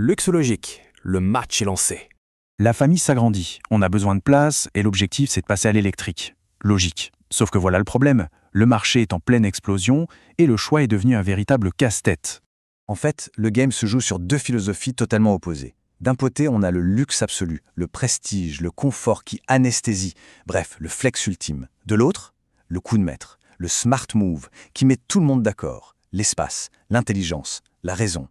Luxologique, le match est lancé. La famille s'agrandit, on a besoin de place et l'objectif c'est de passer à l'électrique. Logique. Sauf que voilà le problème, le marché est en pleine explosion et le choix est devenu un véritable casse-tête. En fait, le game se joue sur deux philosophies totalement opposées. D'un côté, on a le luxe absolu, le prestige, le confort qui anesthésie, bref, le flex ultime. De l'autre, le coup de maître, le smart move qui met tout le monde d'accord, l'espace, l'intelligence, la raison.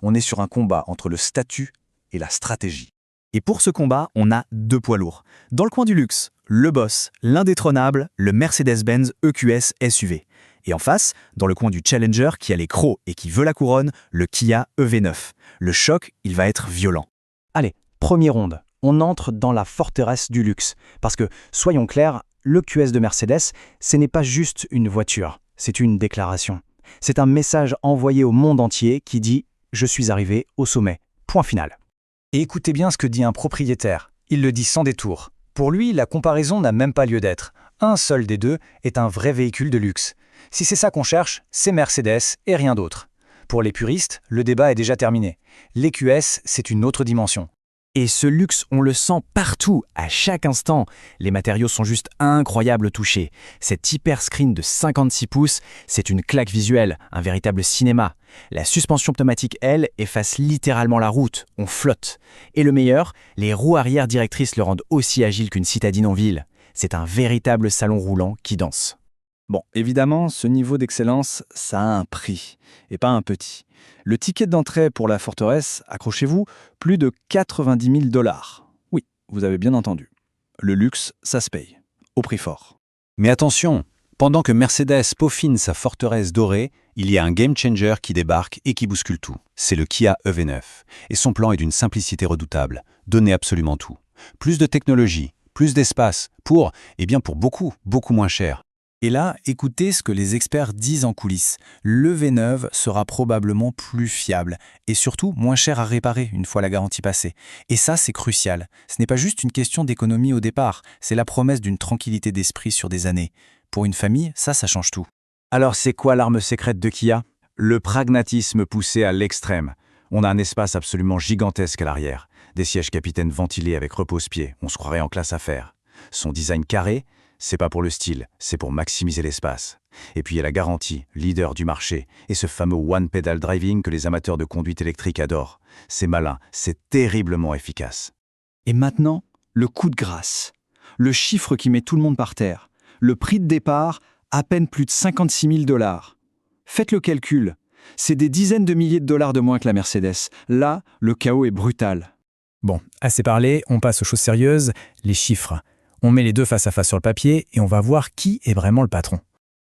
On est sur un combat entre le statut et la stratégie. Et pour ce combat, on a deux poids lourds. Dans le coin du luxe, le boss, l'indétrônable, le Mercedes-Benz EQS SUV. Et en face, dans le coin du challenger qui a les crocs et qui veut la couronne, le Kia EV9. Le choc, il va être violent. Allez, première ronde. On entre dans la forteresse du luxe. Parce que, soyons clairs, le QS de Mercedes, ce n'est pas juste une voiture, c'est une déclaration. C'est un message envoyé au monde entier qui dit « Je suis arrivé au sommet ». Point final. Et écoutez bien ce que dit un propriétaire. Il le dit sans détour. Pour lui, la comparaison n'a même pas lieu d'être. Un seul des deux est un vrai véhicule de luxe. Si c'est ça qu'on cherche, c'est Mercedes et rien d'autre. Pour les puristes, le débat est déjà terminé. L'EQS, c'est une autre dimension. Et ce luxe, on le sent partout, à chaque instant. Les matériaux sont juste incroyables au toucher. Cet hyper screen de 56 pouces, c'est une claque visuelle, un véritable cinéma. La suspension pneumatique, elle, efface littéralement la route. On flotte. Et le meilleur, les roues arrière directrices le rendent aussi agile qu'une citadine en ville. C'est un véritable salon roulant qui danse. Bon, évidemment, ce niveau d'excellence, ça a un prix, et pas un petit. Le ticket d'entrée pour la forteresse, accrochez-vous, plus de 90 000 $. Oui, vous avez bien entendu. Le luxe, ça se paye, au prix fort. Mais attention, pendant que Mercedes peaufine sa forteresse dorée, il y a un game changer qui débarque et qui bouscule tout. C'est le Kia EV9. Et son plan est d'une simplicité redoutable. Donner absolument tout. Plus de technologie, plus d'espace, pour beaucoup, beaucoup moins cher. Et là, écoutez ce que les experts disent en coulisses. Le V9 sera probablement plus fiable et surtout moins cher à réparer une fois la garantie passée. Et ça, c'est crucial. Ce n'est pas juste une question d'économie au départ, c'est la promesse d'une tranquillité d'esprit sur des années. Pour une famille, ça change tout. Alors c'est quoi l'arme secrète de Kia ? Le pragmatisme poussé à l'extrême. On a un espace absolument gigantesque à l'arrière. Des sièges capitaines ventilés avec repose-pied, on se croirait en classe affaires. Son design carré, c'est pas pour le style, c'est pour maximiser l'espace. Et puis il y a la garantie, leader du marché, et ce fameux one-pedal driving que les amateurs de conduite électrique adorent. C'est malin, c'est terriblement efficace. Et maintenant, le coup de grâce. Le chiffre qui met tout le monde par terre. Le prix de départ, à peine plus de 56 000 $. Faites le calcul. C'est des dizaines de milliers de dollars de moins que la Mercedes. Là, le chaos est brutal. Bon, assez parlé, on passe aux choses sérieuses, les chiffres. On met les deux face à face sur le papier et on va voir qui est vraiment le patron.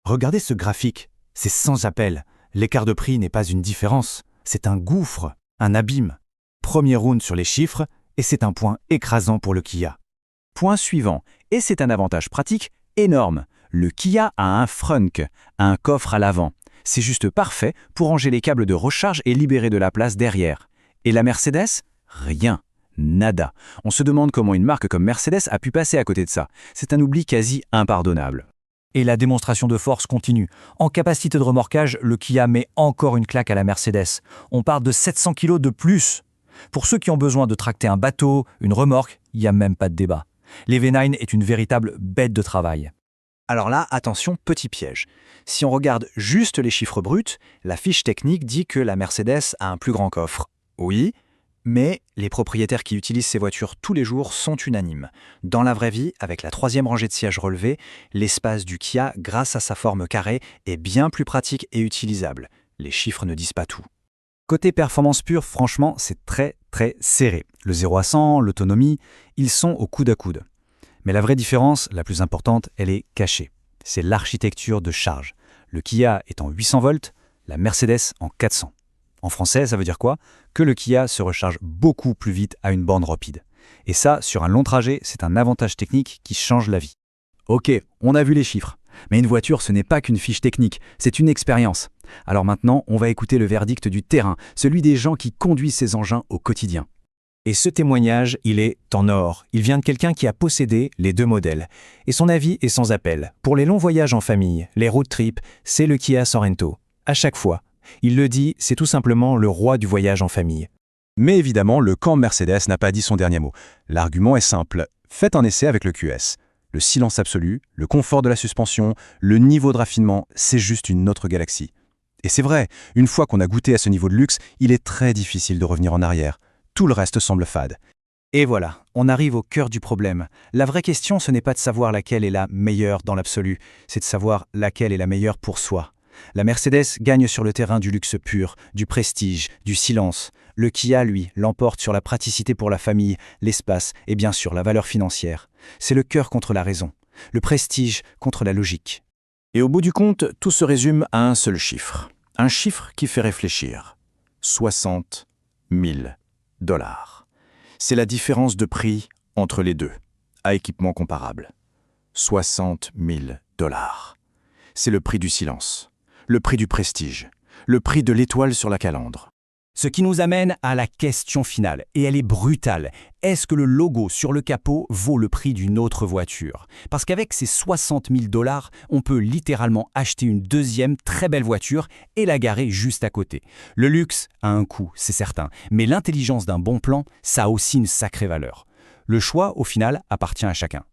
Regardez ce graphique, c'est sans appel. L'écart de prix n'est pas une différence, c'est un gouffre, un abîme. Premier round sur les chiffres, et c'est un point écrasant pour le Kia. Point suivant, et c'est un avantage pratique énorme. Le Kia a un frunk, un coffre à l'avant. C'est juste parfait pour ranger les câbles de recharge et libérer de la place derrière. Et la Mercedes ? Rien. Nada. On se demande comment une marque comme Mercedes a pu passer à côté de ça. C'est un oubli quasi impardonnable. Et la démonstration de force continue. En capacité de remorquage, le Kia met encore une claque à la Mercedes. On part de 700 kg de plus. Pour ceux qui ont besoin de tracter un bateau, une remorque, il n'y a même pas de débat. L'EV9 est une véritable bête de travail. Alors là, attention, petit piège. Si on regarde juste les chiffres bruts, la fiche technique dit que la Mercedes a un plus grand coffre. Oui, mais les propriétaires qui utilisent ces voitures tous les jours sont unanimes. Dans la vraie vie, avec la troisième rangée de sièges relevés, l'espace du Kia, grâce à sa forme carrée, est bien plus pratique et utilisable. Les chiffres ne disent pas tout. Côté performance pure, franchement, c'est très serré. Le 0 à 100, l'autonomie, ils sont au coude à coude. Mais la vraie différence, la plus importante, elle est cachée. C'est l'architecture de charge. Le Kia est en 800 volts, la Mercedes en 400. En français, ça veut dire quoi ? Que le Kia se recharge beaucoup plus vite à une borne rapide. Et ça, sur un long trajet, c'est un avantage technique qui change la vie. Ok, on a vu les chiffres. Mais une voiture, ce n'est pas qu'une fiche technique, c'est une expérience. Alors maintenant, on va écouter le verdict du terrain, celui des gens qui conduisent ces engins au quotidien. Et ce témoignage, il est en or. Il vient de quelqu'un qui a possédé les deux modèles. Et son avis est sans appel. Pour les longs voyages en famille, les road trips, c'est le Kia Sorento. À chaque fois. Il le dit, c'est tout simplement le roi du voyage en famille. Mais évidemment, le camp Mercedes n'a pas dit son dernier mot. L'argument est simple. Faites un essai avec le QS. Le silence absolu, le confort de la suspension, le niveau de raffinement, c'est juste une autre galaxie. Et c'est vrai, une fois qu'on a goûté à ce niveau de luxe, il est très difficile de revenir en arrière. Tout le reste semble fade. Et voilà, on arrive au cœur du problème. La vraie question, ce n'est pas de savoir laquelle est la meilleure dans l'absolu, c'est de savoir laquelle est la meilleure pour soi. La Mercedes gagne sur le terrain du luxe pur, du prestige, du silence. Le Kia, lui, l'emporte sur la praticité pour la famille, l'espace et bien sûr la valeur financière. C'est le cœur contre la raison, le prestige contre la logique. Et au bout du compte, tout se résume à un seul chiffre. Un chiffre qui fait réfléchir. 60 000 $. C'est la différence de prix entre les deux, à équipement comparable. 60 000 $. C'est le prix du silence, le prix du prestige, le prix de l'étoile sur la calandre. Ce qui nous amène à la question finale, et elle est brutale. Est-ce que le logo sur le capot vaut le prix d'une autre voiture? Parce qu'avec ces 60 000 $, on peut littéralement acheter une deuxième très belle voiture et la garer juste à côté. Le luxe a un coût, c'est certain, mais l'intelligence d'un bon plan, ça a aussi une sacrée valeur. Le choix, au final, appartient à chacun.